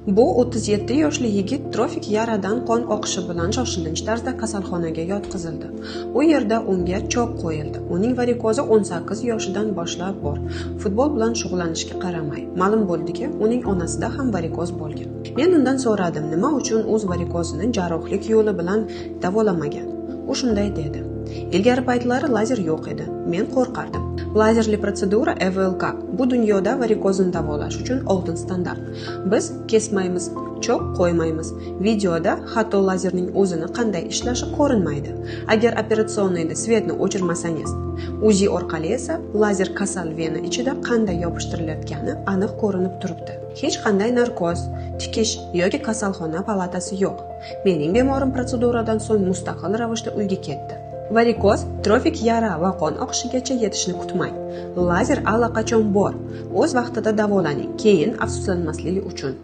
Bu 37 yoshli yigit trofik yaradan qon oqishi bilan shoshilinch tarzda kasalxonaga yotqizildi. U yerda unga chok qo'yildi. Uning varikozi 18 yoshidan boshlab bor. Futbol bilan shug'ullanishiga qaramay, ma'lum bo'ldiki, uning onasida ham varikoz bo'lgan. Men undan so'radim, nima uchun o'z varikozini jarrohlik yo'li bilan davolamagan. U shunday dedi: ilgari paytlari lazer yo'q edi. Men qo'rqardim. Lazerli protsedura EVLK bu dunyoda varikozni davolash uchun oltin standart. Biz kesmaymiz, chok qo'ymaymiz. Videoda hatto lazerning o'zini qanday ishlashi ko'rinmaydi. Agar operatsiyonda svetni o'chirmasangiz, UZI orqali esa lazer kasal vena ichida qanday yopishtirilayotgani aniq ko'rinib turibdi. Hech qanday narkoz, tikish yoki kasalxona palatasi yo'q. Mening bemorim protseduradan so'ng mustaqil ravishda uyga ketdi. Varikoz, trofik yara va qon oqishigacha yetishni kutmang. Lazer allaqachon bor. O'z vaqtida davolaning, keyin afsuslanmasligi uchun.